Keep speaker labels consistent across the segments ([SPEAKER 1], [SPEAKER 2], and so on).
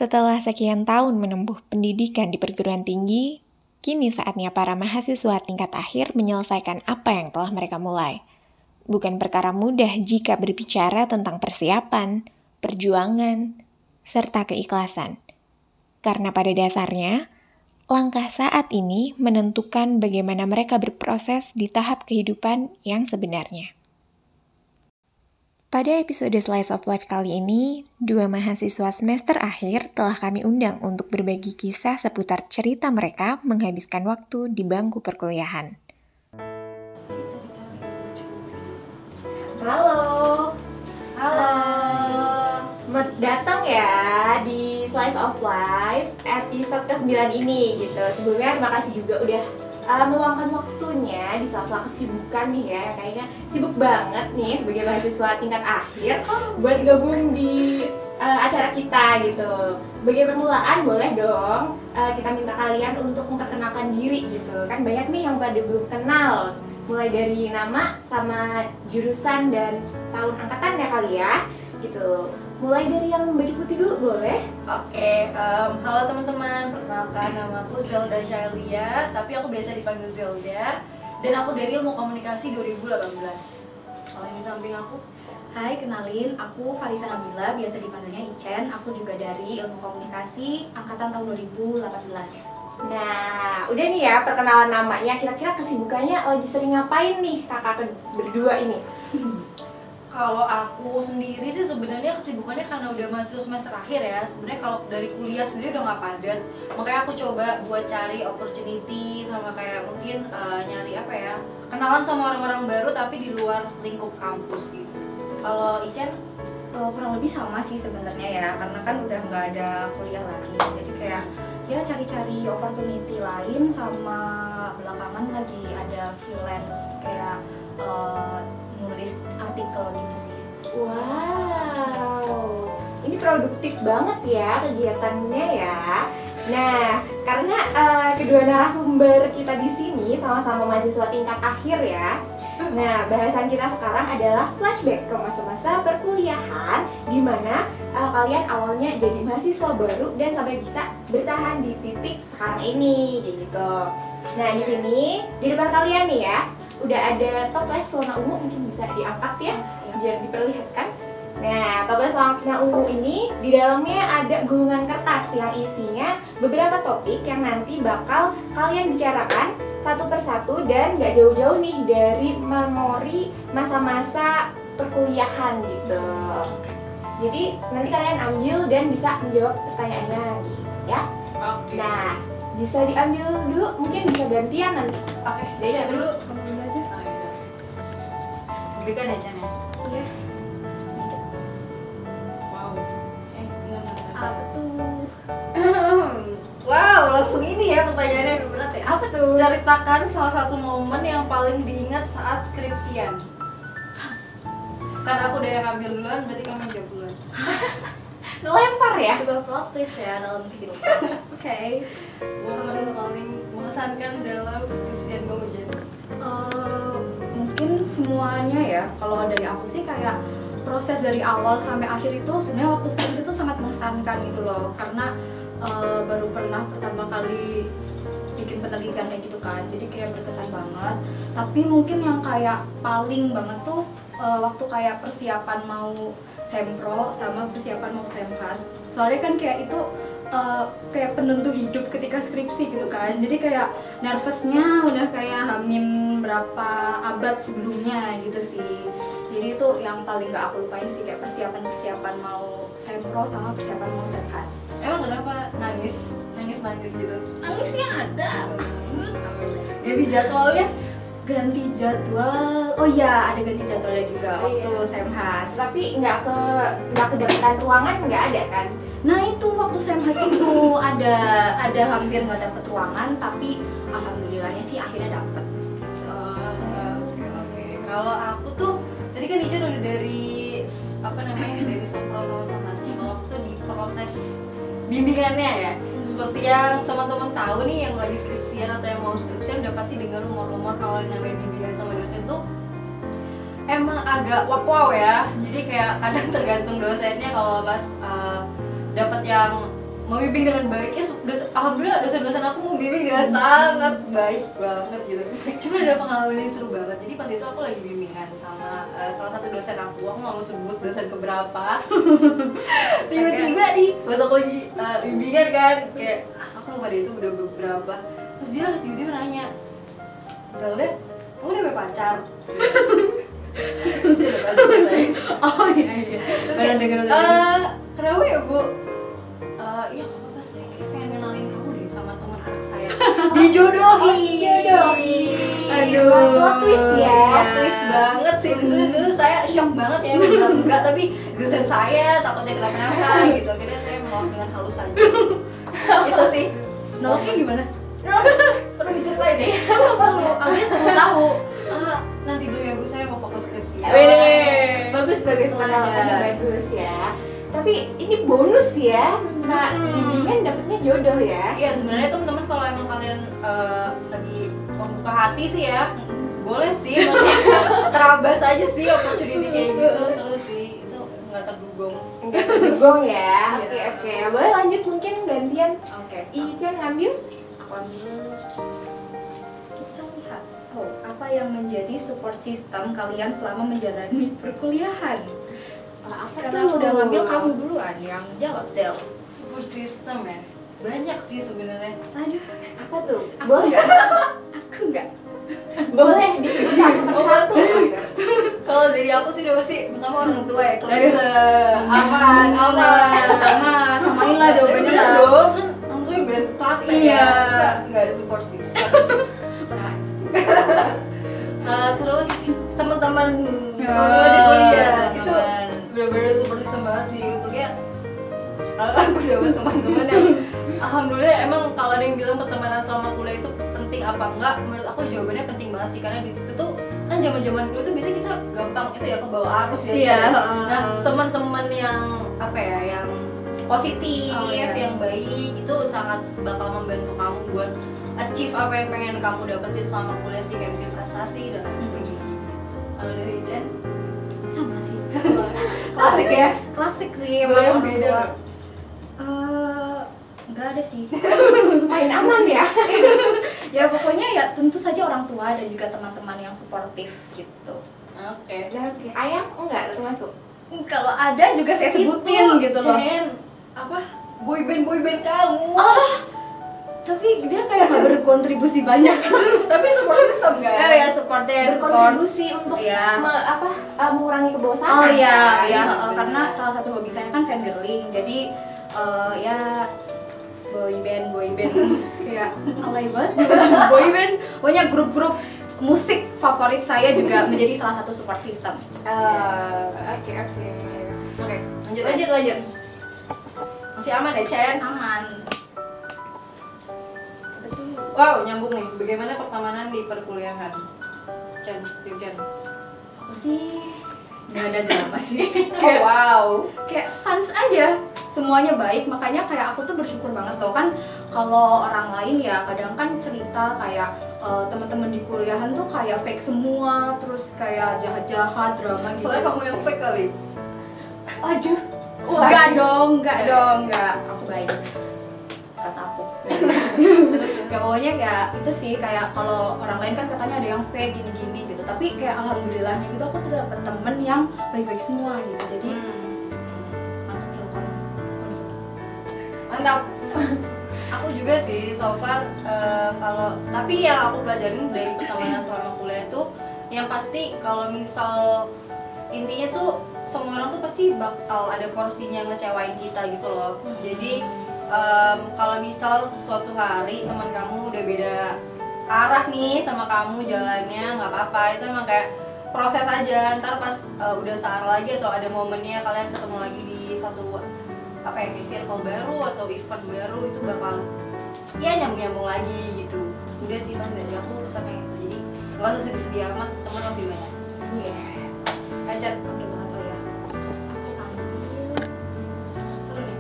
[SPEAKER 1] Setelah sekian tahun menempuh pendidikan di perguruan tinggi, kini saatnya para mahasiswa tingkat akhir menyelesaikan apa yang telah mereka mulai. Bukan perkara mudah jika berbicara tentang persiapan, perjuangan, serta keikhlasan. Karena pada dasarnya, langkah saat ini menentukan bagaimana mereka berproses di tahap kehidupan yang sebenarnya. Pada episode Slice of Life kali ini, dua mahasiswa semester akhir telah kami undang untuk berbagi kisah seputar cerita mereka menghabiskan waktu di bangku perkuliahan.
[SPEAKER 2] Halo. Selamat datang ya di Slice of Life episode ke-9 ini gitu. Sebelumnya terima kasih juga udah meluangkan waktunya di sela-sela kesibukan nih ya. Kayaknya sibuk banget nih sebagai mahasiswa tingkat akhir buat gabung di acara kita gitu. Sebagai permulaan boleh dong kita minta kalian untuk memperkenalkan diri gitu. Kan banyak nih yang pada belum kenal. Mulai dari nama sama jurusan dan tahun angkatan ya kali ya gitu. Mulai dari yang baju putih dulu boleh?
[SPEAKER 3] Oke, halo teman-teman, perkenalkan nama aku Zelda Shailia, tapi aku biasa dipanggil Zelda. Dan aku dari Ilmu Komunikasi 2018. Kalau ini samping aku.
[SPEAKER 4] Hai, kenalin, aku Farisa Nabila, biasa dipanggilnya Icen. Aku juga dari Ilmu Komunikasi angkatan tahun 2018.
[SPEAKER 2] Nah, udah nih ya perkenalan namanya. Kira-kira kesibukannya lagi sering ngapain nih kakak berdua ini?
[SPEAKER 3] Kalau aku sendiri sih sebenarnya kesibukannya karena udah mahasiswa semester akhir ya. Sebenarnya kalau dari kuliah sendiri udah nggak padat. Makanya aku coba buat cari opportunity sama kayak mungkin nyari apa ya, kenalan sama orang-orang baru tapi di luar lingkup kampus gitu. Kalau Icen?
[SPEAKER 4] Kurang lebih sama sih sebenarnya ya, karena kan udah nggak ada kuliah lagi. Jadi kayak ya cari-cari opportunity lain, sama belakangan lagi ada freelance kayak nulis artikel gitu sih.
[SPEAKER 2] Wow, ini produktif banget ya kegiatannya ya. Nah, karena kedua narasumber kita di sini sama-sama mahasiswa tingkat akhir ya. Nah, bahasan kita sekarang adalah flashback ke masa-masa perkuliahan di mana kalian awalnya jadi mahasiswa baru dan sampai bisa bertahan di titik sekarang ini gitu. Nah, di sini di depan kalian nih ya, udah ada toples warna ungu, mungkin bisa diangkat ya biar diperlihatkan. Nah, toples warna ungu ini di dalamnya ada gulungan kertas yang isinya beberapa topik yang nanti bakal kalian bicarakan satu persatu dan gak jauh-jauh nih dari memori masa-masa perkuliahan gitu. Jadi nanti kalian ambil dan bisa menjawab pertanyaannya gitu ya.
[SPEAKER 3] Oke.
[SPEAKER 2] Nah, bisa diambil dulu, mungkin bisa gantian nanti.
[SPEAKER 3] Oke,
[SPEAKER 2] Dari
[SPEAKER 3] Icen
[SPEAKER 2] dulu.
[SPEAKER 3] Kamu dulu aja. Oh, yaudah. Deg-degan ya Icen ya?
[SPEAKER 4] Iya.
[SPEAKER 3] Wow. Tinggal
[SPEAKER 4] Apa tuh?
[SPEAKER 3] Wow, langsung ini ya pertanyaannya berat ya.
[SPEAKER 2] Apa tuh?
[SPEAKER 3] Ceritakan salah satu momen yang paling diingat saat skripsian. Karena aku udah yang ngambil duluan, berarti kamu yang jawab duluan.
[SPEAKER 2] Ngelempar ya?
[SPEAKER 4] Sebuah plot twist ya dalam kehidupan. Oke.
[SPEAKER 3] Momen paling mengesankan dalam skripsian kamu Jen.
[SPEAKER 4] Mungkin semuanya ya. Kalau dari aku sih kayak proses dari awal sampai akhir itu sebenarnya waktu skripsi itu sangat mengesankan gitu loh. Karena baru pernah pertama kali bikin penelitian kayak gitu kan, jadi kayak berkesan banget. Tapi mungkin yang kayak paling banget tuh waktu kayak persiapan mau sempro sama persiapan mau semkas. Soalnya kan kayak itu kayak penentu hidup ketika skripsi gitu kan. Jadi kayak nervousnya udah kayak hamin berapa abad sebelumnya gitu sih. Jadi itu yang paling gak aku lupain sih, kayak persiapan mau sempro sama persiapan mau semkas.
[SPEAKER 3] Emang kenapa nangis gitu?
[SPEAKER 4] Nangisnya ada.
[SPEAKER 3] Jadi jadwalnya
[SPEAKER 4] Ganti jadwal, oh iya ada ganti jadwalnya juga waktu semhas.
[SPEAKER 2] Tapi nggak kedapatan ruangan nggak ada kan?
[SPEAKER 4] Nah itu waktu semhas itu ada hampir nggak dapet ruangan, tapi alhamdulillahnya sih akhirnya dapet.
[SPEAKER 3] Oke. Kalau aku tuh tadi kan Ica udah dari dari sempro sama semhasnya. Kalau aku tuh di proses bimbingannya ya. Seperti yang teman-teman tahu nih yang lagi skripsian atau yang mau skripsian udah pasti dengar rumor-rumor kalau yang namanya bimbingan sama dosen tuh emang agak wow ya. Jadi kayak kadang tergantung dosennya, kalau pas dapat yang membimbing dengan baik ya. Alhamdulillah dosen-dosen aku membimbing dengan sangat baik banget gitu. Cuma ada pengalaman yang seru banget. Jadi pas itu aku lagi bimbingan sama salah satu dosen aku nggak mau sebut dosen keberapa. Tiba-tiba nih pas aku lagi bimbingan kan, kayak aku lupa deh itu udah beberapa. Terus dia tiba-tiba nanya, Zelda, kamu udah punya pacar?
[SPEAKER 4] Oh iya.
[SPEAKER 3] Terus
[SPEAKER 4] Udah
[SPEAKER 3] kayak,
[SPEAKER 4] denger.
[SPEAKER 3] kenapa ya bu? Iya nggak apa-apa, saya kayak pengen kenalin kamu deh sama teman anak saya. Dijodohin.
[SPEAKER 2] Aduh, plot twist ya.
[SPEAKER 3] Plot twist banget sih. Dulu saya shock banget ya, bilang enggak, tapi dosen saya takutnya kenapa-napa gitu. Akhirnya saya menolak dengan halus saja. Itu sih.
[SPEAKER 4] Nolaknya gimana?
[SPEAKER 3] Perlu diceritain deh.
[SPEAKER 4] Perlu, akhirnya semua tahu.
[SPEAKER 3] Nanti dulu ya bu, saya mau fokus skripsi.
[SPEAKER 2] Bagus penolakannya bagus ya. Tapi ini bonus ya, nah bimbingan dapetnya jodoh ya.
[SPEAKER 3] Iya sebenarnya teman-teman kalau emang kalian lagi membuka hati sih ya, boleh sih, maksudnya terabas aja sih opportunity kayak gitu, seru sih, itu nggak tergugong.
[SPEAKER 2] Enggak tergugong ya. Oke. Boleh lanjut mungkin gantian.
[SPEAKER 4] Oke.
[SPEAKER 2] Ican ngambil.
[SPEAKER 4] Aku ambil. Kita lihat. Oh, apa yang menjadi support system kalian selama menjalani perkuliahan?
[SPEAKER 2] Apa
[SPEAKER 4] Karena aku udah ngambil, kamu duluan yang jawab, Zel.
[SPEAKER 3] Support system ya, banyak sih sebenarnya.
[SPEAKER 4] Aduh,
[SPEAKER 2] Apa tuh?
[SPEAKER 4] aku
[SPEAKER 2] Boleh
[SPEAKER 4] enggak. Aku enggak.
[SPEAKER 2] Boleh disebut satu persatu.
[SPEAKER 3] Kalau dari aku sih udah pasti pertama orang tua ya, kelas aman.
[SPEAKER 4] Samain lah jawabannya
[SPEAKER 3] Bener
[SPEAKER 4] lah.
[SPEAKER 3] dong, kan orang tua yang biar kate
[SPEAKER 4] Iya.
[SPEAKER 3] ya, masa nggak ada support system. Terus teman-teman di kuliah itu benar-benar support system banget sih untuknya. Aku dapat teman-teman yang alhamdulillah, emang kalau ada yang bilang pertemanan selama kuliah itu penting apa enggak, menurut aku jawabannya penting banget sih, karena di situ tuh kan zaman-zaman kuliah tuh biasanya kita gampang itu ya kebawa arus ya.
[SPEAKER 4] Iya.
[SPEAKER 3] Nah teman-teman yang apa ya, yang positif, yang baik itu sangat bakal membantu kamu buat achieve apa yang pengen kamu dapetin selama kuliah sih, kayak bikin prestasi dan lain sebagainya. Kalau dari Jen
[SPEAKER 4] Sama sih.
[SPEAKER 3] klasik ya.
[SPEAKER 4] Klasik sih.
[SPEAKER 3] Boleh
[SPEAKER 4] emang
[SPEAKER 3] beda
[SPEAKER 4] orang
[SPEAKER 3] nggak?
[SPEAKER 4] tua. Enggak ada sih.
[SPEAKER 2] Main aman ya.
[SPEAKER 4] Ya pokoknya ya tentu saja orang tua dan juga teman-teman yang suportif gitu.
[SPEAKER 3] Oke.
[SPEAKER 2] Ayam enggak termasuk.
[SPEAKER 4] Kalau ada juga saya sebutin gitu loh.
[SPEAKER 3] Jen, apa boyband kamu?
[SPEAKER 4] Tapi dia kayak gak berkontribusi banyak.
[SPEAKER 3] Tapi support system kan?
[SPEAKER 4] Ya supportnya
[SPEAKER 2] Berkontribusi untuk
[SPEAKER 4] Iya.
[SPEAKER 2] mengurangi
[SPEAKER 4] Oh
[SPEAKER 2] kebosanan.
[SPEAKER 4] iya,
[SPEAKER 2] kan?
[SPEAKER 4] karena salah satu hobi saya kan fangirling. Jadi ya boyband kayak alay banget juga boyband. Pokoknya grup-grup musik favorit saya juga menjadi salah satu support system.
[SPEAKER 2] Oke.
[SPEAKER 3] Oke, lanjut. Masih aman ya, Chen?
[SPEAKER 4] Aman.
[SPEAKER 3] Wow, nyambung nih. Bagaimana pertemanan di perkuliahan? Chen, yuk Chen.
[SPEAKER 4] Aku sih nggak ada drama sih.
[SPEAKER 3] Oh, wow.
[SPEAKER 4] Kayak sans aja, semuanya baik. Makanya kayak aku tuh bersyukur banget loh, kan kalau orang lain ya kadang kan cerita kayak teman-teman di kuliahan tuh kayak fake semua, terus kayak jahat-jahat, drama gitu.
[SPEAKER 3] Soalnya kamu yang fake kali.
[SPEAKER 2] Aduh.
[SPEAKER 4] Enggak dong, enggak. Aku baik. Kata aku. Ya pokoknya kayak itu sih, kayak kalau orang lain kan katanya ada yang fake gini-gini gitu. Tapi kayak alhamdulillahnya gitu aku tuh dapet temen yang baik-baik semua gitu. Jadi masuk Hilcon.
[SPEAKER 3] Mantap. Aku juga sih so far kalau tapi yang aku pelajarin dari pertemanan selama kuliah itu yang pasti kalau misal intinya tuh semua orang tuh pasti bakal ada porsinya ngecewain kita gitu loh. Jadi kalau misal suatu hari teman kamu udah beda arah nih sama kamu jalannya, nggak apa-apa, itu emang kayak proses aja. Ntar pas udah searah lagi atau ada momennya kalian ketemu lagi di satu apa ya, kayak circle baru atau event baru, itu bakal ya nyambung lagi gitu. Udah sih pas dari aku pesannya itu, jadi nggak usah sedih-sedih amat, teman masih banyak. Ajar
[SPEAKER 4] Oke banget oh ya. Aku ambil
[SPEAKER 3] seru nih.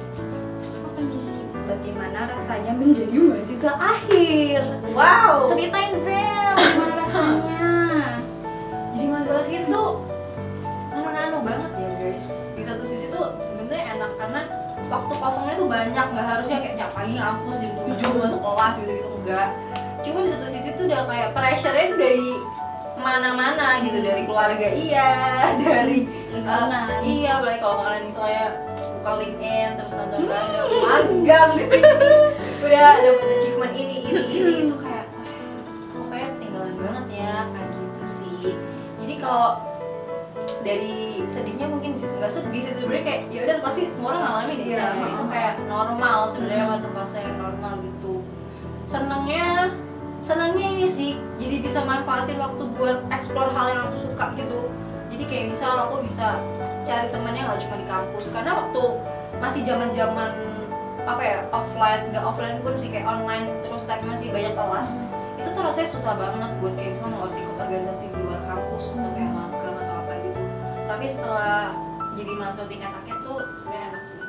[SPEAKER 4] apa nih? Bagaimana rasanya menjadi mahasiswa akhir?
[SPEAKER 3] Wow.
[SPEAKER 4] Ceritain Zel, gimana rasanya?
[SPEAKER 3] Jadi masalah itu nano-nano banget ya guys. Di satu sisi tuh sebenarnya enak karena waktu kosongnya tuh banyak, nggak harusnya kayak nyapain kampus jam 7 masuk kelas gitu-gitu, enggak. Cuma di satu sisi tuh udah kayak pressure-nya dari mana-mana gitu, dari keluarga iya, dari iya, apalagi kalau kalian misalnya buka LinkedIn terus nonton kalian udah magang di sini, udah dapet achievement ini itu kayak kok kayak ketinggalan banget ya, kayak gitu sih. Jadi kalau dari sedihnya mungkin nggak sedih sih sebenarnya, kayak ya udah pasti semua orang ngalamin gitu ya, itu kayak normal sebenarnya, masa-masa yang normal gitu. Senangnya ini sih, jadi bisa manfaatin waktu buat explore hal yang aku suka gitu. Jadi kayak misal aku bisa cari temennya nggak cuma di kampus, karena waktu masih zaman apa ya, nggak offline pun sih, kayak online terus tapi masih banyak kelas, itu tuh rasanya susah banget buat kayak misalnya mau ikut organisasi di luar kampus atau kayak magang atau apa gitu. Tapi setelah jadi mahasiswa tingkat akhir tuh sebenarnya enak sih.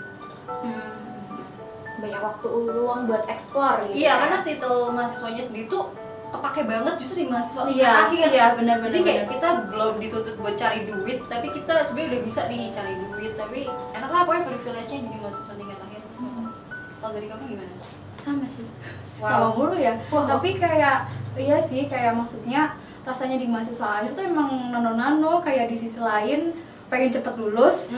[SPEAKER 2] Banyak waktu luang buat explore gitu.
[SPEAKER 3] Iya,
[SPEAKER 2] ya?
[SPEAKER 3] karena titel mahasiswanya sendiri tuh kepake banget justru di mahasiswa akhir.
[SPEAKER 4] Iya, benar-benar.
[SPEAKER 3] Jadi kayak kita belum dituntut buat cari duit, tapi kita sebenarnya udah bisa nih cari duit. Tapi enak lah pokoknya privilege-nya jadi mahasiswa tingkat akhir. Kalau dari kamu gimana?
[SPEAKER 4] Sama sih.
[SPEAKER 3] Wow.
[SPEAKER 4] Sama mulu ya.
[SPEAKER 3] Wow.
[SPEAKER 4] Tapi kayak iya sih, kayak maksudnya rasanya di mahasiswa akhir tuh emang nano-nano, kayak di sisi lain pengen cepet lulus,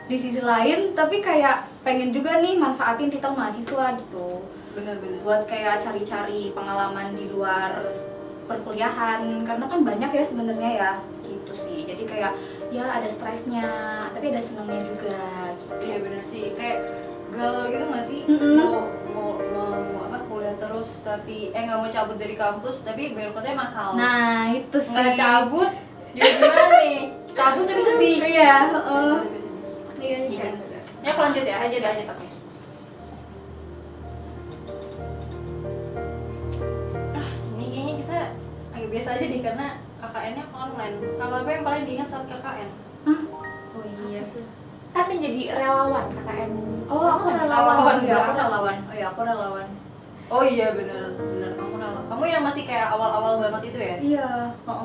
[SPEAKER 4] di sisi lain tapi kayak pengen juga nih manfaatin titel mahasiswa gitu.
[SPEAKER 3] Benar-benar.
[SPEAKER 4] Buat kayak cari-cari pengalaman di luar perkuliahan, karena kan banyak ya sebenarnya ya gitu sih. Jadi kayak ya ada stresnya tapi ada senangnya juga gitu.
[SPEAKER 3] Iya benar sih, kayak galau gitu nggak sih? Mau apa, kuliah terus tapi nggak mau cabut dari kampus tapi bayar kotanya mahal.
[SPEAKER 4] Nah itu sih,
[SPEAKER 3] nggak cabut juga gimana nih? Cabut tapi sedih.
[SPEAKER 4] iya
[SPEAKER 3] Tapi sedih.
[SPEAKER 4] iya
[SPEAKER 3] Iya,
[SPEAKER 4] iya.
[SPEAKER 3] gitu. Ya aku lanjut ya.
[SPEAKER 2] Lanjut oke.
[SPEAKER 3] Ini kayaknya kita agak biasa aja nih karena KKN-nya online. Kalau apa yang paling diingat saat KKN?
[SPEAKER 4] Oh iya tuh.
[SPEAKER 2] Kan menjadi relawan KKN.
[SPEAKER 4] Oh aku
[SPEAKER 3] Relawan.
[SPEAKER 4] Iya aku relawan. Oh iya aku relawan.
[SPEAKER 3] Oh iya benar kamu relawan. Kamu yang masih kayak awal-awal banget itu ya?
[SPEAKER 4] Iya.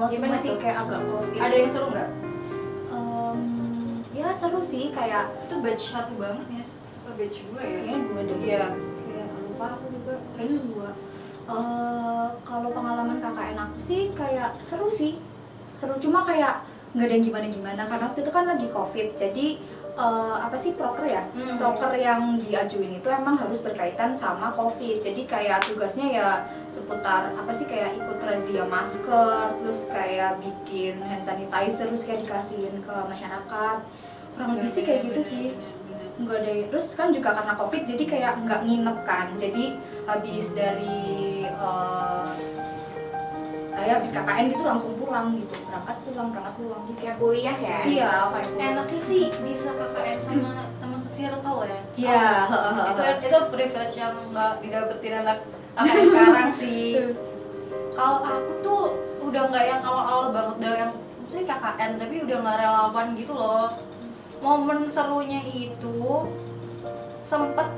[SPEAKER 2] Gimana
[SPEAKER 4] masih
[SPEAKER 2] tuh?
[SPEAKER 4] kayak agak covid.
[SPEAKER 3] Ada yang seru nggak?
[SPEAKER 4] Ya seru sih, kayak
[SPEAKER 3] Itu batch satu banget ya? Oh, batch gue ya?
[SPEAKER 4] kayaknya 2 deh.
[SPEAKER 3] Iya.
[SPEAKER 4] Kayak lupa aku juga. Kayaknya 2. Kalau pengalaman KKN aku sih kayak seru sih. Seru, cuma kayak nggak ada yang gimana-gimana karena waktu itu kan lagi covid. Jadi apa sih proker ya? Proker yang diajuin itu emang harus berkaitan sama covid. Jadi kayak tugasnya ya seputar apa sih, kayak ikut razia masker, terus kayak bikin hand sanitizer, terus kayak dikasihin ke masyarakat. Kurang lebih sih kayak gitu sih. Nggak ada, terus kan juga karena covid jadi kayak nggak nginep kan. Jadi habis dari habis KKN gitu langsung pulang gitu, berangkat pulang gitu.
[SPEAKER 2] Kayak kuliah ya?
[SPEAKER 4] Iya, kayak kuliah.
[SPEAKER 3] Enaknya sih bisa KKN sama teman se-circle ya.
[SPEAKER 4] Iya,
[SPEAKER 3] Itu privilege yang nggak didapetin anak KKN sekarang sih. Kalau aku tuh udah nggak yang awal-awal banget, udah yang maksudnya KKN tapi udah nggak relawan gitu loh. Momen serunya itu sempet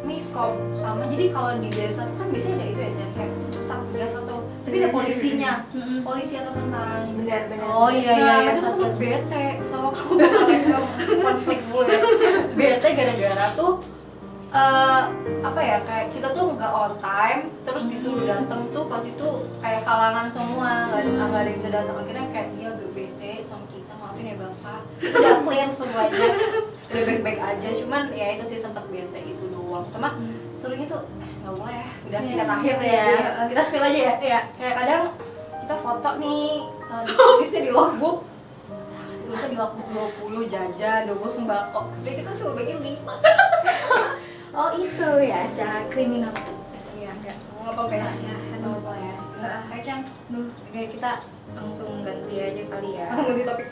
[SPEAKER 3] miskom sama, jadi kalau di desa tuh kan biasanya ada itu ya, jadi kayak satgas atau tapi ada polisinya, polisi atau tentaranya.
[SPEAKER 2] Benar-benar.
[SPEAKER 4] Oh iya iya
[SPEAKER 3] Nah,
[SPEAKER 4] iya,
[SPEAKER 3] itu tuh
[SPEAKER 4] satu.
[SPEAKER 3] sempet bete sama kamu kayak konflik mulu ya. Bete gara-gara tuh apa ya, kayak kita tuh nggak on time, terus disuruh datang tuh pas itu kayak halangan semua, nggak ada yang bisa datang. Akhirnya kayak dia agak bete sama kita, maafin ya bapak, udah clear semuanya, udah baik-baik aja. Cuman ya itu sih sempet bete itu doang. Sama serunya tuh nggak boleh ya, udah tingkat akhir ya. Kita spill aja ya.
[SPEAKER 4] Iya.
[SPEAKER 3] Kayak kadang kita foto nih, tulisnya di logbook, tulisnya di logbook 20 jajan, 20 sembako. Sebenarnya kita cuma bagiin 5.
[SPEAKER 2] Oh itu ya, cara kriminal.
[SPEAKER 3] Iya, enggak. Nggak apa-apa ya. Nggak apa-apa ya. Kayak Cang,
[SPEAKER 4] Duh, kayak kita langsung ganti aja kali ya.
[SPEAKER 3] ganti topik.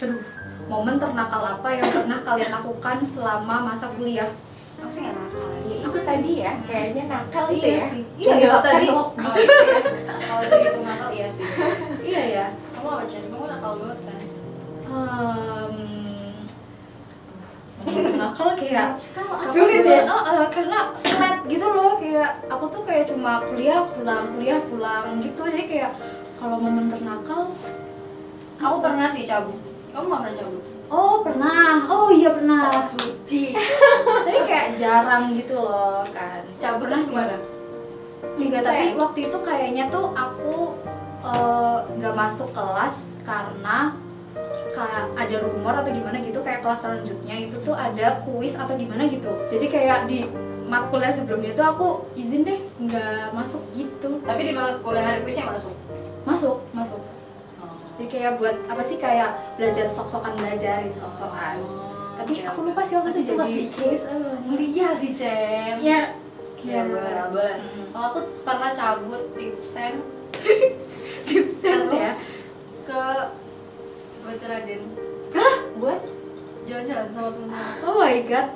[SPEAKER 4] Aduh, momen ternakal apa yang pernah kalian lakukan selama masa kuliah?
[SPEAKER 3] Aku sih nggak nakal ya.
[SPEAKER 2] Ya itu tadi ya, kayaknya nakal itu
[SPEAKER 4] Iya
[SPEAKER 2] ya.
[SPEAKER 4] sih. Iya, itu tadi.
[SPEAKER 3] Oh, iya. Kalau dari itu nakal, iya sih.
[SPEAKER 4] Iya ya.
[SPEAKER 3] Kamu apa, Cang? Kamu nakal banget kan?
[SPEAKER 4] Momen nakal kayak
[SPEAKER 3] Sulit ya?
[SPEAKER 4] karena flat gitu loh, kayak aku tuh kayak cuma kuliah pulang gitu. Jadi kayak kalau momen ternakal
[SPEAKER 3] Aku pernah sih cabut. Kamu nggak pernah cabut?
[SPEAKER 4] Oh pernah, oh iya pernah.
[SPEAKER 3] So suci.
[SPEAKER 4] Tapi kayak jarang gitu loh kan.
[SPEAKER 3] Cabut
[SPEAKER 4] Pernah
[SPEAKER 3] terus
[SPEAKER 4] sih.
[SPEAKER 3] kemana?
[SPEAKER 4] Enggak, tapi waktu itu kayaknya tuh aku nggak masuk kelas karena kayak ada rumor atau gimana gitu, kayak kelas selanjutnya itu tuh ada kuis atau gimana gitu. Jadi kayak di kuliah sebelumnya tuh aku izin deh nggak masuk gitu.
[SPEAKER 3] Tapi di kuliah hari kuisnya masuk.
[SPEAKER 4] Masuk. Jadi kayak buat apa sih, kayak belajar sok-sokan, belajarin sok-sokan. Tapi aku lupa sih waktu itu jadi
[SPEAKER 3] masih
[SPEAKER 4] kuis.
[SPEAKER 3] Mulia sih, Cen.
[SPEAKER 4] Ya.
[SPEAKER 3] Ya, boleh. Kalau aku pernah cabut tipsen
[SPEAKER 4] Tipsen ya.
[SPEAKER 3] ke Batu Raden.
[SPEAKER 4] Buat
[SPEAKER 3] Jalan-jalan sama teman-teman.
[SPEAKER 4] oh my god.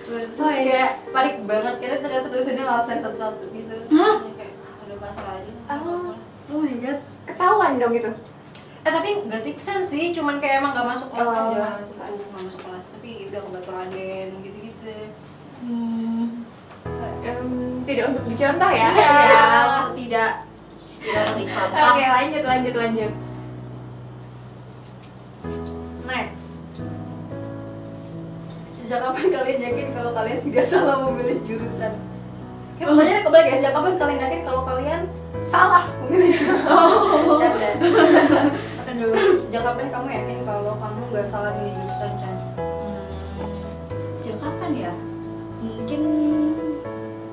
[SPEAKER 3] Terus
[SPEAKER 4] Oh, iya.
[SPEAKER 3] kayak panik banget karena ternyata dosennya ngabsen satu-satu gitu.
[SPEAKER 4] Hah?
[SPEAKER 3] Kayak udah pasrah aja.
[SPEAKER 4] Oh my god.
[SPEAKER 2] Ketahuan dong gitu.
[SPEAKER 3] Tapi nggak tipsen sih, cuman kayak emang nggak masuk kelas
[SPEAKER 2] Oh,
[SPEAKER 3] aja.
[SPEAKER 2] nggak masuk kelas.
[SPEAKER 3] Nggak masuk kelas, tapi udah ke Batu Raden gitu-gitu.
[SPEAKER 2] Tidak untuk dicontoh ya.
[SPEAKER 4] Iya, tidak dicontoh.
[SPEAKER 2] Oke, lanjut.
[SPEAKER 3] Next. Sejak kapan kalian yakin kalau kalian tidak salah memilih jurusan? Kayak pertanyaannya kebalik ya, sejak kapan kalian yakin kalau kalian salah memilih jurusan? Canda. Akan dulu, sejak kapan kamu yakin kalau kamu nggak salah milih jurusan, Chan?
[SPEAKER 4] Sejak kapan ya? Mungkin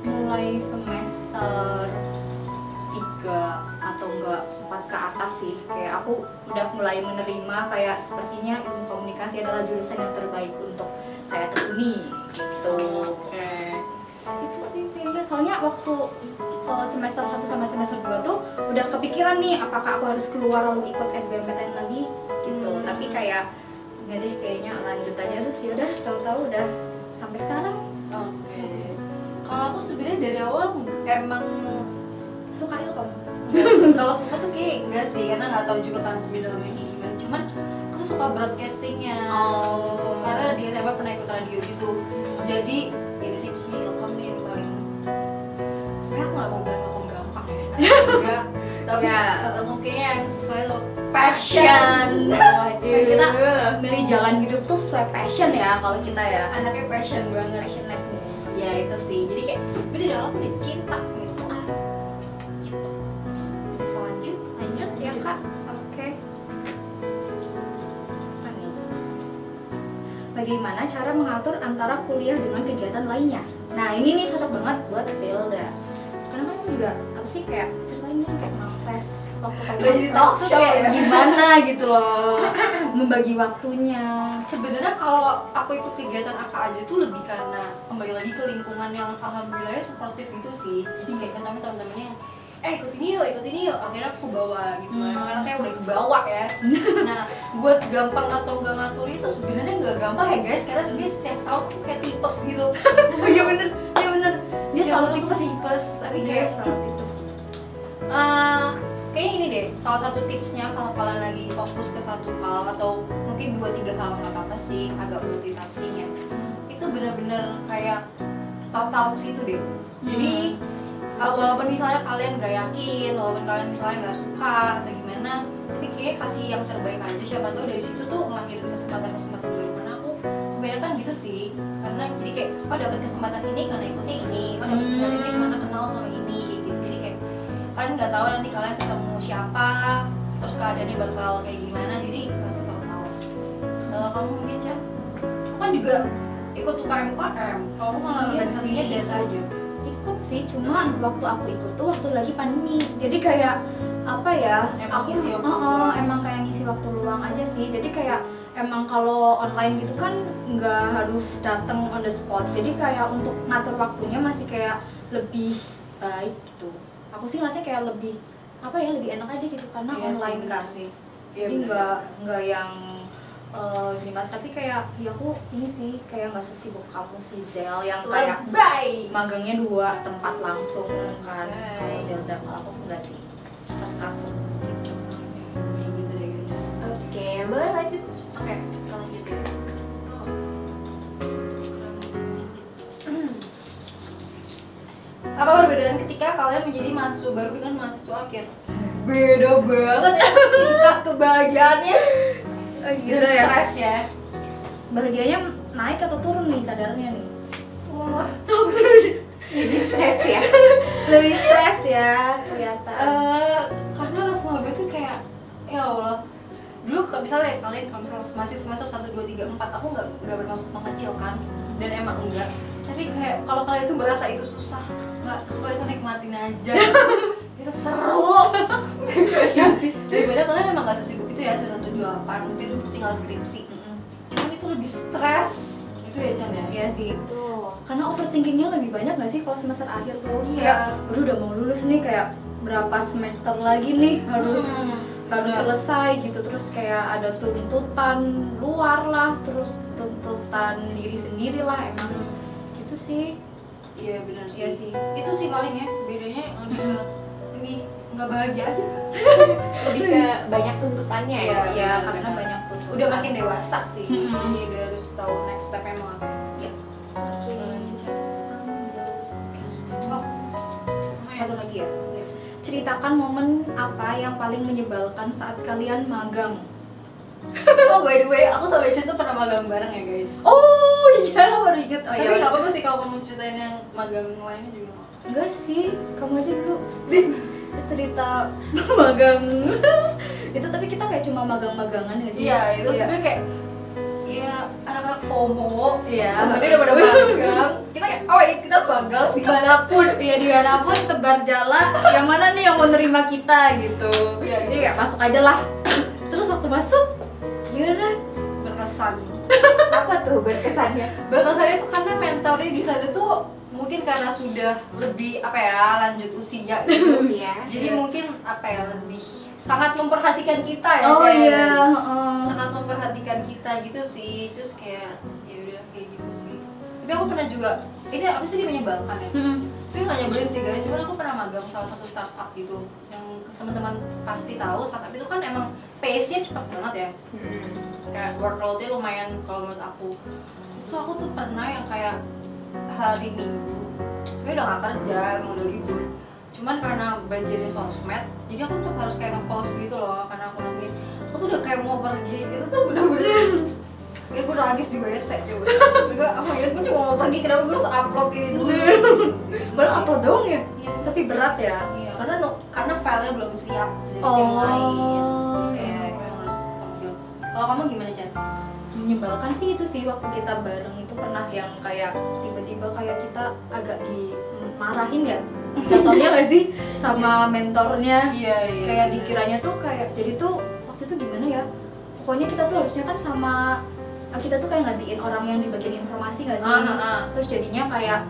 [SPEAKER 4] mulai semester 3 atau enggak 4 ke atas sih. Kayak aku udah mulai menerima kayak sepertinya ilmu komunikasi adalah jurusan yang terbaik untuk saya tekuni gitu. Itu sih kayaknya, soalnya waktu semester 1 sama semester 2 tuh udah kepikiran nih apakah aku harus keluar lalu ikut SBMPTN lagi gitu. Tapi kayak nggak deh, kayaknya lanjut aja terus. Ya udah, tahu-tahu udah sampai sekarang.
[SPEAKER 3] Oke. Kalau aku sebenarnya dari awal emang
[SPEAKER 4] Suka ilkom.
[SPEAKER 3] kalau suka tuh kayak enggak sih, karena nggak tahu juga kan sebenarnya dalamnya kayak gimana. Cuman aku tuh suka broadcastingnya.
[SPEAKER 4] Oh.
[SPEAKER 3] Karena di SMA pernah ikut radio gitu. Jadi ya dari ilkom nih yang paling. Sebenarnya aku nggak mau bilang ilkom gampang ya. Enggak. Tapi
[SPEAKER 4] Ya.
[SPEAKER 3] mungkin yang sesuai lo
[SPEAKER 4] Passion.
[SPEAKER 2] Waduh.
[SPEAKER 4] Kita milih jalan hidup tuh sesuai passion ya kalau kita ya.
[SPEAKER 3] Anaknya passion banget.
[SPEAKER 4] Passionate. Ya itu sih.
[SPEAKER 3] Jadi kayak udah dari awal aku udah cinta sama itu. Gitu.
[SPEAKER 4] Bisa lanjut ya kak. Oke. Apa nih? Bagaimana cara mengatur antara kuliah dengan kegiatan lainnya? Nah ini nih cocok banget buat Zelda. Karena kan juga apa sih, kayak ceritain dong kayak ngapres waktu kamu
[SPEAKER 3] Udah jadi
[SPEAKER 4] ngapres
[SPEAKER 3] talk
[SPEAKER 4] tuh
[SPEAKER 3] show
[SPEAKER 4] kayak
[SPEAKER 3] ya?
[SPEAKER 4] gimana gitu loh, membagi waktunya.
[SPEAKER 3] Sebenarnya kalau aku ikut kegiatan AK aja tuh lebih karena kembali lagi ke lingkungan yang alhamdulillah suportif gitu sih. Jadi kayak ketemu teman-temannya ikut ini yuk, akhirnya aku bawa gitu. Emang anaknya udah dibawa ya. Nah, buat gampang atau nggak ngatur itu sebenarnya nggak gampang ya guys, karena sebenarnya setiap tahun tuh kayak tipes gitu.
[SPEAKER 4] Oh iya bener. Dia selalu tipes.
[SPEAKER 3] Tapi
[SPEAKER 4] Dia
[SPEAKER 3] kayak
[SPEAKER 4] selalu tipes.
[SPEAKER 3] kayaknya ini deh, salah satu tipsnya kalau kalian lagi fokus ke satu hal atau mungkin 2-3 hal, nggak apa-apa sih, agak multitasking ya. Itu bener-bener kayak total ke situ deh. Jadi walaupun misalnya kalian nggak yakin, walaupun kalian misalnya nggak suka atau gimana, tapi kayak kasih yang terbaik aja. Siapa tahu dari situ tuh ngelahirin kesempatan-kesempatan baru. Mana aku kebanyakan gitu sih, karena jadi kayak dapat kesempatan ini karena ikutnya ini, dapat kesempatan ini karena kenal sama ini gitu. Jadi kayak kalian nggak tahu nanti kalian ketemu siapa, terus keadaannya bakal kayak gimana, jadi kasih tahu. Kalau kamu mungkin Chan, kamu kan juga ikut UKM, kalau kamu malah organisasinya biasa aja.
[SPEAKER 4] Ikut sih, cuma waktu aku ikut tuh waktu lagi pandemi. Jadi kayak apa ya?
[SPEAKER 3] Emang
[SPEAKER 4] aku
[SPEAKER 3] ngisi waktu luang.
[SPEAKER 4] emang kayak ngisi waktu luang aja sih. Jadi kayak emang kalau online gitu kan nggak harus datang on the spot. Jadi kayak untuk ngatur waktunya masih kayak lebih baik gitu. Aku sih rasanya kayak lebih apa ya, lebih enak aja gitu karena
[SPEAKER 3] Iya sih,
[SPEAKER 4] online
[SPEAKER 3] benar
[SPEAKER 4] kan.
[SPEAKER 3] sih.
[SPEAKER 4] Jadi nggak yang gimana, tapi kayak ya aku ini sih kayak nggak sesibuk kamu sih Zel yang kayak
[SPEAKER 3] Lebay.
[SPEAKER 4] magangnya 2 tempat langsung kan.
[SPEAKER 3] Lebay.
[SPEAKER 4] Kalau Zelda kalau aku enggak sih, satu.
[SPEAKER 3] Ya gitu deh guys.
[SPEAKER 2] Oke, boleh lanjut.
[SPEAKER 3] Oke, kita lanjut. Apa perbedaan ketika kalian menjadi mahasiswa baru dengan mahasiswa akhir? Beda banget ya tingkat kebahagiaannya
[SPEAKER 4] Oh
[SPEAKER 3] dan stres ya.
[SPEAKER 4] bahagianya naik atau turun nih kadarnya nih?
[SPEAKER 2] Jadi stres ya.
[SPEAKER 4] Lebih stres ya kelihatan.
[SPEAKER 3] Karena pas maba tuh kayak ya Allah, dulu misalnya kalian kalau misalnya masih semester 1, 2, 3, 4 aku nggak bermaksud mengecilkan dan emang enggak, tapi kayak kalau kalian itu merasa itu susah, nggak suka itu nikmatin aja. Itu seru daripada kalian emang nggak sesibuk itu ya semester 7, 8 mungkin tinggal skripsi. Cuman itu lebih stres gitu ya Chan ya.
[SPEAKER 4] Iya sih.
[SPEAKER 2] Tuh.
[SPEAKER 4] Karena overthinkingnya lebih banyak nggak sih kalau semester akhir tuh?
[SPEAKER 3] Iya.
[SPEAKER 4] Kayak, aduh udah mau lulus nih, kayak berapa semester lagi nih harus
[SPEAKER 3] Benar.
[SPEAKER 4] selesai gitu. Terus kayak ada tuntutan luar lah, terus tuntutan diri sendiri lah, emang gitu sih.
[SPEAKER 3] Iya benar
[SPEAKER 4] Iya
[SPEAKER 3] sih.
[SPEAKER 4] sih.
[SPEAKER 3] Itu sih paling ya bedanya lebih ke ini nggak bahagia aja.
[SPEAKER 2] Lebih ke banyak tuntutannya ya.
[SPEAKER 4] Iya, karena banyak tuntutan.
[SPEAKER 3] Udah makin dewasa sih.
[SPEAKER 4] Mm-mm.
[SPEAKER 3] Jadi udah harus tahu next step mau apa.
[SPEAKER 4] Iya.
[SPEAKER 2] Oke.
[SPEAKER 3] Oh,
[SPEAKER 4] Satu lagi ya. Ceritakan momen apa yang paling menyebalkan saat kalian magang.
[SPEAKER 3] oh by the way, aku sama Chen tuh pernah magang bareng ya guys.
[SPEAKER 4] Oh iya, baru inget. Oh
[SPEAKER 3] Tapi
[SPEAKER 4] iya.
[SPEAKER 3] nggak apa-apa sih kalau kamu ceritain yang magang lainnya juga.
[SPEAKER 4] Enggak sih, kamu aja dulu cerita magang. Itu tapi kita kayak cuma magang-magangan ya sih.
[SPEAKER 3] Iya, itu sebenarnya kayak ya anak-anak FOMO.
[SPEAKER 4] Iya.
[SPEAKER 3] Temennya udah pada magang. Kita kayak oh iya, kita harus magang dimanapun.
[SPEAKER 4] Iya, di manapun tebar jalan, yang mana nih yang mau nerima kita gitu.
[SPEAKER 3] Iya,
[SPEAKER 4] Jadi kayak masuk aja lah. Terus waktu masuk, gimana?
[SPEAKER 3] Berkesan.
[SPEAKER 2] Apa tuh berkesannya?
[SPEAKER 3] Berkesannya tuh karena mentornya di sana tuh mungkin karena sudah lebih apa ya lanjut usia gitu.
[SPEAKER 2] Iya.
[SPEAKER 3] Jadi mungkin apa ya lebih sangat memperhatikan kita ya.
[SPEAKER 4] Oh
[SPEAKER 3] Cen.
[SPEAKER 4] iya, heeh.
[SPEAKER 3] Sangat memperhatikan kita gitu sih. Terus kayak ya udah kayak gitu sih. Tapi aku pernah juga ini apa sih dia menyebalkan ya?
[SPEAKER 4] Mm-mm.
[SPEAKER 3] Tapi nggak nyebelin sih guys. Cuman aku pernah magang salah satu startup gitu yang teman-teman pasti tahu startup itu kan emang pace-nya cepat banget ya. Kayak workload-nya lumayan kalau menurut aku. So aku tuh pernah yang kayak hari Minggu sebenarnya udah gak kerja, emang udah libur. Cuman karena banjirnya sosmed, jadi aku tuh harus kayak nge-post gitu loh. Karena aku tuh udah kayak mau pergi, itu tuh bener-bener ya gue nangis di WC coba. Juga, oh my god, gue cuma mau pergi, kenapa gue harus upload ini dulu.
[SPEAKER 4] Baru upload doang ya?
[SPEAKER 3] Iya.
[SPEAKER 4] Tapi berat ya?
[SPEAKER 3] Iya, karena filenya belum siap dari tim lain.
[SPEAKER 4] Iya.
[SPEAKER 3] Aku yang harus tanggung jawab. Kalau kamu gimana, Chan?
[SPEAKER 4] Menyebalkan sih itu sih, waktu kita bareng itu pernah yang kayak tiba-tiba kayak kita agak dimarahin ya jatuhnya nggak sih sama mentornya.
[SPEAKER 3] Iya.
[SPEAKER 4] Kayak dikiranya tuh kayak jadi tuh waktu itu gimana ya, pokoknya kita tuh harusnya kan sama kita tuh kayak gantiin orang yang di bagian informasi nggak sih. Terus jadinya kayak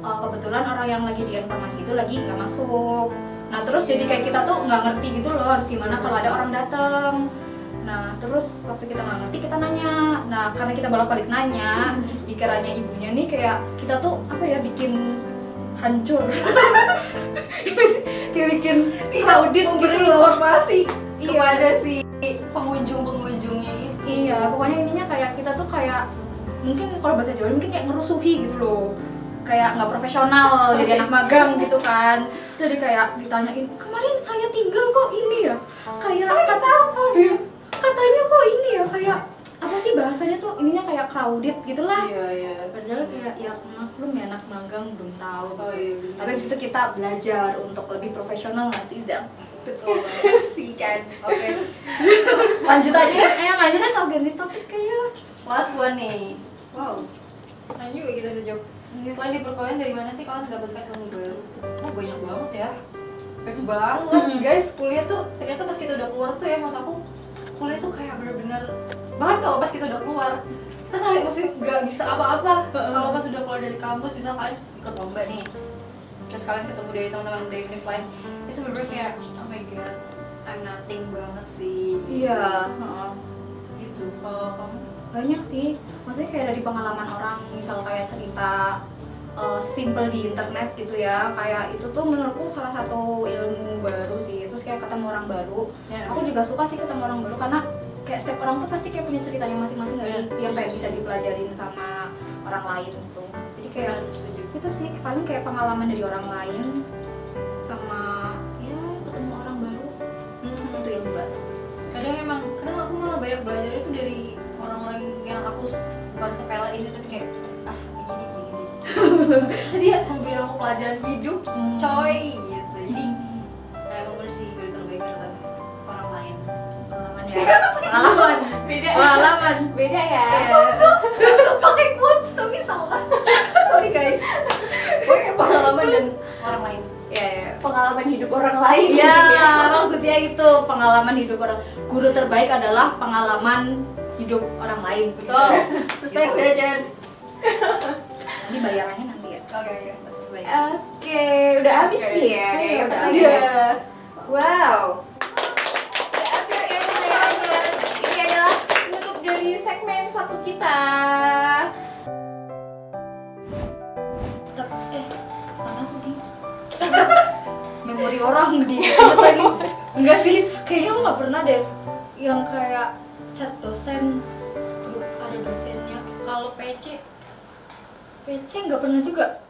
[SPEAKER 4] kebetulan orang yang lagi di informasi itu lagi nggak masuk. Nah terus jadi kayak kita tuh nggak ngerti gitu loh harus gimana kalau ada orang datang. Nah terus waktu kita nggak ngerti kita nanya. Nah karena kita bolak-balik nanya, dikiranya ibunya nih kayak kita tuh apa ya bikin hancur. Kayak bikin audit gitu loh.
[SPEAKER 3] Informasi
[SPEAKER 4] Iya.
[SPEAKER 3] kepada si pengunjung-pengunjungnya itu.
[SPEAKER 4] Iya, pokoknya intinya kayak kita tuh kayak mungkin kalau bahasa Jawa mungkin kayak ngerusuhi gitu loh. Kayak nggak profesional jadi anak magang gitu kan. Jadi kayak ditanyain, "Kemarin saya tinggal kok ini ya?" Kayak kata apa dia? Katanya kok ini ya kayak apa sih bahasanya tuh intinya kayak crowded gitulah.
[SPEAKER 3] Iya.
[SPEAKER 4] Padahal kayak ya maklum ya anak magang belum tahu.
[SPEAKER 3] Oh iya benar.
[SPEAKER 4] Tapi abis itu kita belajar untuk lebih profesional nggak sih, Zang?
[SPEAKER 3] Betul banget si Chan. Oke. Lanjut aja.
[SPEAKER 4] Ayo lanjut atau ganti topik kayaknya.
[SPEAKER 3] Last one nih. Wow. Keren juga kita udah jawab.
[SPEAKER 4] Iya.
[SPEAKER 3] Selain di perkuliahan dari mana sih kalian mendapatkan ilmu baru? Oh banyak banget ya. Banyak banget guys. Kuliah tuh ternyata pas kita udah keluar tuh ya menurut aku kuliah tuh kayak bener-bener bahkan kalau pas kita udah keluar kita kayak masih nggak bisa apa-apa. Kalau pas udah keluar dari kampus misal kalian ikut lomba nih terus kalian ketemu dari teman-teman dari univ lain itu bener-bener kayak oh my god I'm nothing banget sih.
[SPEAKER 4] Iya, heeh.
[SPEAKER 3] Gitu. Kalau kamu
[SPEAKER 4] Banyak sih, maksudnya kayak dari pengalaman orang, misal kayak cerita simple di internet gitu ya, kayak itu tuh menurutku salah satu ilmu baru sih. Terus kayak ketemu orang baru,
[SPEAKER 3] ya.
[SPEAKER 4] aku juga suka sih ketemu orang baru karena kayak setiap orang tuh pasti kayak punya ceritanya masing-masing nggak sih, yang kayak bisa dipelajarin sama orang lain gitu. Jadi kayak itu sih paling kayak pengalaman dari orang lain sama ya ketemu orang baru, itu ilmu baru.
[SPEAKER 3] Kadang emang kadang aku malah banyak belajar itu dari orang-orang yang aku bukan sepele ini tapi kayak begini. Jadi ya memberi aku pelajaran hidup, coy gitu. Jadi kayak emang bener sih guru terbaik adalah orang lain.
[SPEAKER 4] Pengalaman ya. Pengalaman.
[SPEAKER 2] Beda ya.
[SPEAKER 3] Untuk pakai quotes tapi salah. Sorry guys. Pokoknya pengalaman dan orang lain.
[SPEAKER 4] Ya.
[SPEAKER 2] Pengalaman hidup orang lain.
[SPEAKER 4] Iya,
[SPEAKER 2] gitu ya.
[SPEAKER 4] maksudnya itu pengalaman hidup orang. Guru terbaik adalah pengalaman hidup orang lain.
[SPEAKER 3] Betul. Thanks ya Jen.
[SPEAKER 4] Ini bayarannya nanti ya.
[SPEAKER 3] Oke.
[SPEAKER 4] Terbaik.
[SPEAKER 2] Oke, udah habis nih ya. Kayaknya udah habis.
[SPEAKER 3] Iya.
[SPEAKER 2] Wow. Ini adalah penutup dari segmen 1 kita.
[SPEAKER 4] Mana aku di memori orang diinget lagi. Enggak sih, kayaknya aku nggak pernah deh yang kayak chat dosen, grup ada dosennya. Kalau PC nggak pernah juga.